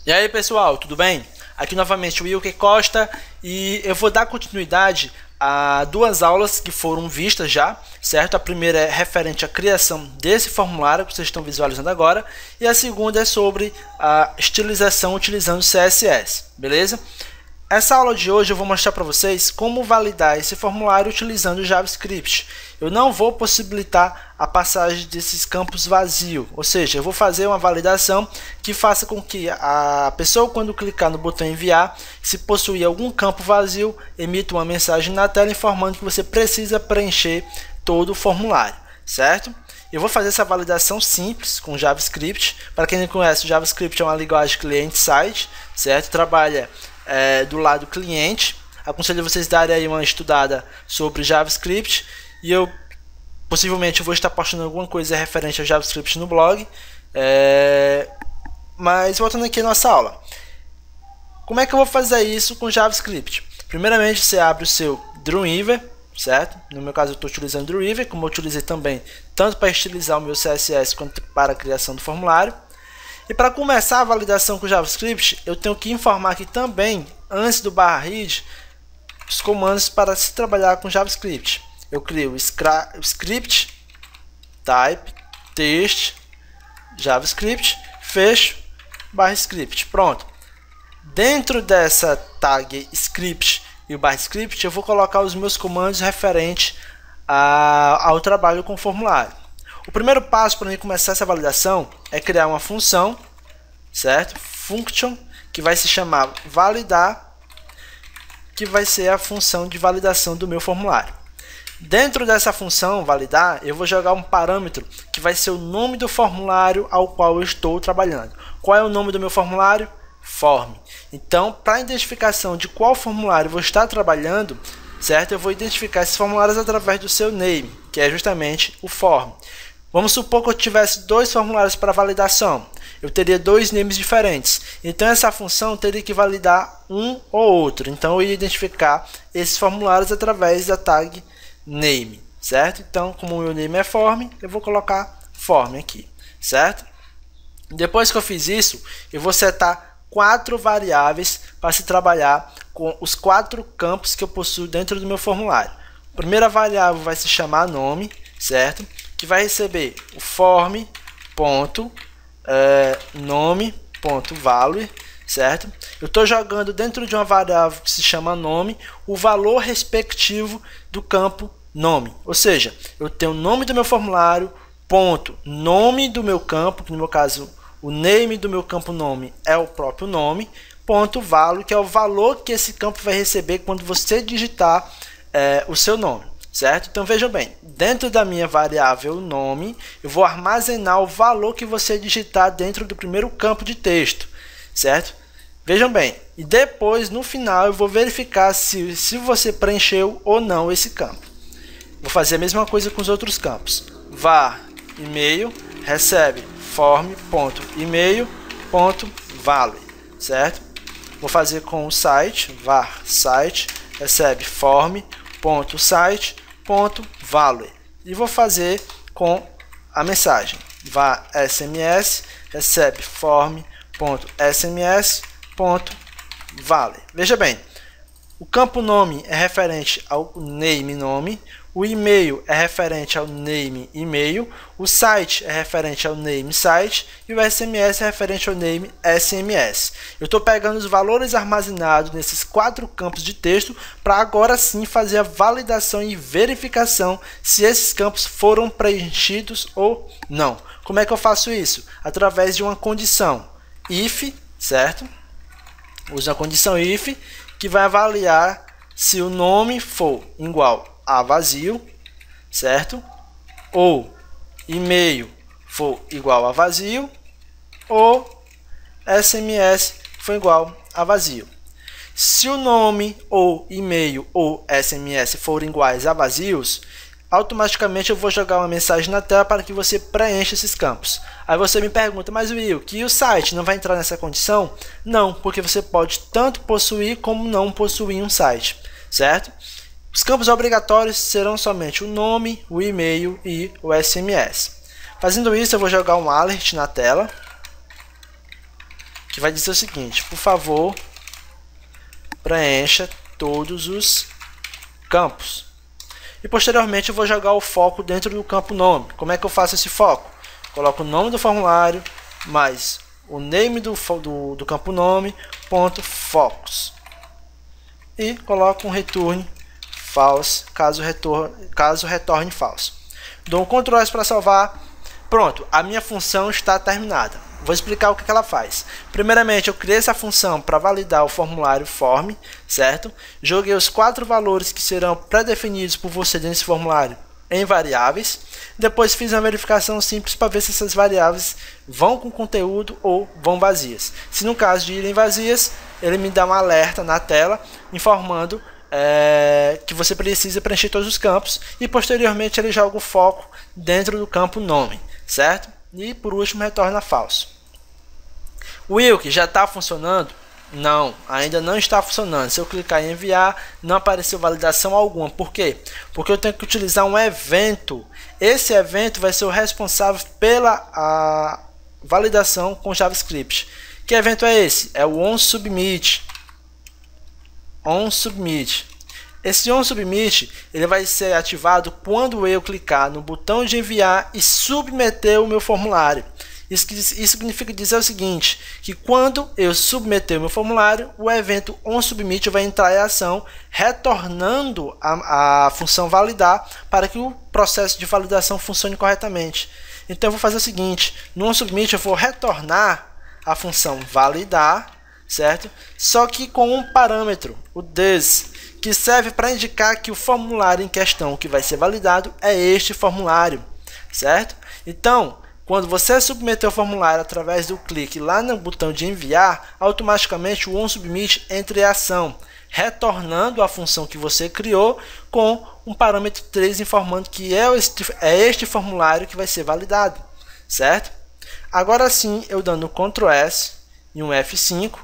E aí pessoal, tudo bem? Aqui novamente o Wilker Costa e eu vou dar continuidade a duas aulas que foram vistas já, certo? A primeira é referente à criação desse formulário que vocês estão visualizando agora e a segunda é sobre a estilização utilizando CSS, beleza? Essa aula de hoje eu vou mostrar para vocês como validar esse formulário utilizando o JavaScript. Eu não vou possibilitar a passagem desses campos vazios, ou seja, eu vou fazer uma validação que faça com que a pessoa, quando clicar no botão enviar, se possuir algum campo vazio, emita uma mensagem na tela informando que você precisa preencher todo o formulário, certo? Eu vou fazer essa validação simples com JavaScript. Para quem não conhece, o JavaScript é uma linguagem cliente-side, certo? Trabalha do lado cliente. Aconselho vocês darem aí uma estudada sobre JavaScript e eu possivelmente vou estar postando alguma coisa referente ao JavaScript no blog. Mas voltando aqui à nossa aula, como é que eu vou fazer isso com JavaScript? Primeiramente você abre o seu Dreamweaver, certo? No meu caso eu estou utilizando o Dreamweaver, como eu utilizei também tanto para estilizar o meu CSS quanto para a criação do formulário. E para começar a validação com JavaScript, eu tenho que informar aqui também, antes do /read, os comandos para se trabalhar com JavaScript. Eu crio script, type, text, JavaScript, fecho, /script. Pronto. Dentro dessa tag script e o /script, eu vou colocar os meus comandos referentes ao trabalho com o formulário. O primeiro passo para mim começar essa validação é criar uma função, certo? Function, que vai se chamar validar, que vai ser a função de validação do meu formulário. Dentro dessa função validar, eu vou jogar um parâmetro que vai ser o nome do formulário ao qual eu estou trabalhando. Qual é o nome do meu formulário? Form. Então, para a identificação de qual formulário eu vou estar trabalhando, certo? Eu vou identificar esses formulários através do seu name, que é justamente o form. Vamos supor que eu tivesse dois formulários para validação. Eu teria dois names diferentes. Então, essa função teria que validar um ou outro. Então, eu ia identificar esses formulários através da tag name, certo? Então, como o meu name é form, eu vou colocar form aqui, certo? Depois que eu fiz isso, eu vou setar 4 variáveis para se trabalhar com os 4 campos que eu possuo dentro do meu formulário. A primeira variável vai se chamar nome, certo? Que vai receber o form.nome.value, certo? Eu estou jogando dentro de uma variável que se chama nome o valor respectivo do campo nome. Ou seja, eu tenho o nome do meu formulário, ponto, nome do meu campo, que no meu caso o name do meu campo nome é o próprio nome, ponto value, que é o valor que esse campo vai receber quando você digitar o seu nome. Certo? Então vejam bem, dentro da minha variável nome, eu vou armazenar o valor que você digitar dentro do primeiro campo de texto, certo? Vejam bem, e depois no final eu vou verificar se você preencheu ou não esse campo. Vou fazer a mesma coisa com os outros campos. var e-mail recebe form.email.value, certo? Vou fazer com o site, var site recebe form.site.value e vou fazer com a mensagem var sms recebe form.sms.value. Veja bem, o campo nome é referente ao name nome, o e-mail é referente ao name e-mail, o site é referente ao name site e o SMS é referente ao name SMS. Eu estou pegando os valores armazenados nesses 4 campos de texto para agora sim fazer a validação e verificação se esses campos foram preenchidos ou não. Como é que eu faço isso? Através de uma condição if, certo? Uso a condição if, que vai avaliar se o nome for igual a vazio, certo? Ou e-mail for igual a vazio, ou SMS for igual a vazio. Se o nome ou e-mail ou SMS forem iguais a vazios, automaticamente eu vou jogar uma mensagem na tela para que você preencha esses campos. Aí você me pergunta, mas Will, que o site não vai entrar nessa condição? Não, porque você pode tanto possuir como não possuir um site, certo? Os campos obrigatórios serão somente o nome, o e-mail e o SMS. Fazendo isso, eu vou jogar um alert na tela. que vai dizer o seguinte: por favor, preencha todos os campos. E posteriormente eu vou jogar o foco dentro do campo nome. Como é que eu faço esse foco? Coloco o nome do formulário mais o name do campo nome, ponto focus. E coloco um return false, caso retorne false. Dou um Ctrl S para salvar. Pronto, a minha função está terminada. Vou explicar o que ela faz. Primeiramente, eu criei essa função para validar o formulário form, certo? Joguei os 4 valores que serão pré-definidos por você nesse formulário em variáveis. Depois fiz uma verificação simples para ver se essas variáveis vão com conteúdo ou vão vazias. Se no caso de irem vazias, ele me dá um alerta na tela informando que você precisa preencher todos os campos, e posteriormente ele joga o foco dentro do campo nome, certo? E por último retorna falso. O Wilk já está funcionando? Não, ainda não está funcionando. Se eu clicar em enviar, não apareceu validação alguma. Por quê? Porque eu tenho que utilizar um evento. Esse evento vai ser o responsável pela validação com JavaScript. Que evento é esse? É o onSubmit. onSubmit. Esse onSubmit ele vai ser ativado quando eu clicar no botão de enviar e submeter o meu formulário. Isso significa dizer o seguinte, que quando eu submeter o meu formulário, o evento onSubmit vai entrar em ação, retornando a função validar para que o processo de validação funcione corretamente. Então eu vou fazer o seguinte, no onSubmit eu vou retornar a função validar, certo? Só que com um parâmetro, o this, que serve para indicar que o formulário em questão que vai ser validado é este formulário, certo? Então, quando você submeter o formulário através do clique lá no botão de enviar, automaticamente o onSubmit entra em ação, retornando a função que você criou com um parâmetro 3 informando que é este formulário que vai ser validado, certo? Agora sim, eu dando Ctrl S e um F5,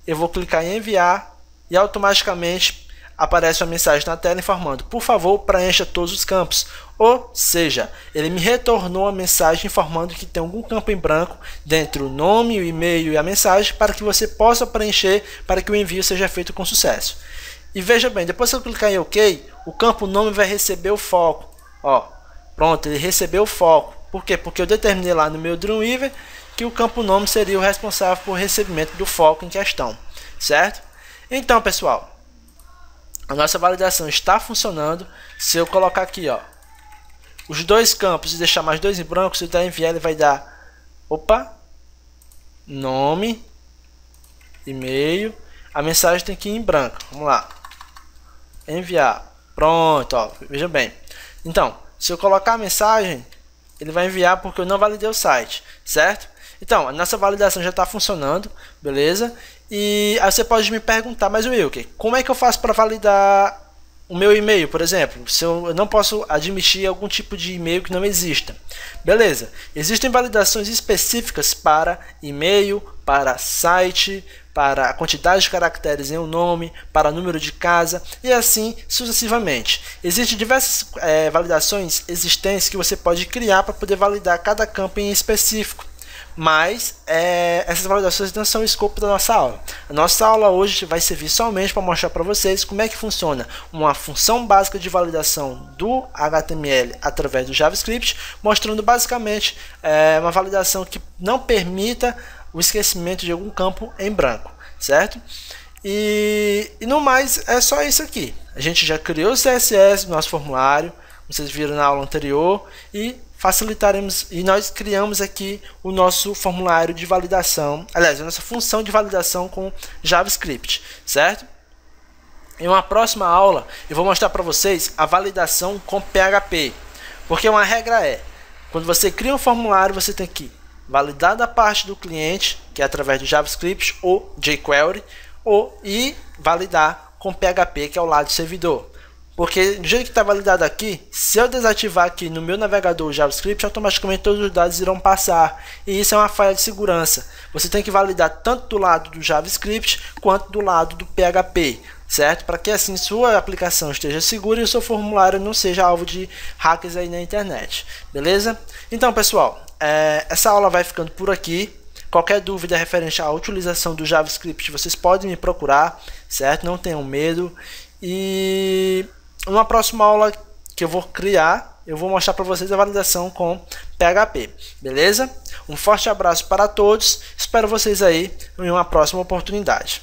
eu vou clicar em enviar e automaticamente aparece uma mensagem na tela informando: por favor, preencha todos os campos. Ou seja, ele me retornou uma mensagem informando que tem algum campo em branco dentro do nome, o e-mail e a mensagem para que você possa preencher para que o envio seja feito com sucesso. E veja bem, depois que eu clicar em OK, o campo nome vai receber o foco. Ó, pronto, ele recebeu o foco. Por quê? Porque eu determinei lá no meu Dreamweaver que o campo nome seria o responsável por recebimento do foco em questão, certo? Então, pessoal, a nossa validação está funcionando. Se eu colocar aqui, ó, os dois campos e deixar mais dois em branco, se eu der enviar, ele vai dar, nome, e-mail, a mensagem tem que ir em branco. Vamos lá, enviar, pronto, ó, veja bem. Então, se eu colocar a mensagem, ele vai enviar porque eu não validei o site, certo? Então, a nossa validação já está funcionando, beleza? E aí você pode me perguntar, mas Wilker, como é que eu faço para validar o meu e-mail, por exemplo? Se eu não posso admitir algum tipo de e-mail que não exista. Beleza, existem validações específicas para e-mail, para site, para a quantidade de caracteres em um nome, para número de casa e assim sucessivamente. Existem diversas validações existentes que você pode criar para poder validar cada campo em específico. Mas essas validações não são o escopo da nossa aula. A nossa aula hoje vai servir somente para mostrar para vocês como é que funciona uma função básica de validação do HTML através do JavaScript, mostrando basicamente uma validação que não permita o esquecimento de algum campo em branco, certo? E no mais é só isso aqui. A gente já criou o CSS do nosso formulário, vocês viram na aula anterior, e facilitaremos, e nós criamos aqui o nosso formulário de validação, aliás, a nossa função de validação com JavaScript, certo? Em uma próxima aula eu vou mostrar para vocês a validação com PHP, porque uma regra é, quando você cria um formulário, você tem que validar da parte do cliente, que é através do JavaScript ou jQuery, e validar com PHP, que é o lado do servidor. Porque do jeito que está validado aqui, se eu desativar aqui no meu navegador JavaScript, automaticamente todos os dados irão passar. E isso é uma falha de segurança. Você tem que validar tanto do lado do JavaScript quanto do lado do PHP, certo? Para que assim sua aplicação esteja segura e o seu formulário não seja alvo de hackers aí na internet. Beleza? Então, pessoal, essa aula vai ficando por aqui. Qualquer dúvida referente à utilização do JavaScript, vocês podem me procurar, certo? Não tenham medo. E numa próxima aula que eu vou criar, eu vou mostrar para vocês a validação com PHP, beleza? Um forte abraço para todos, espero vocês aí em uma próxima oportunidade.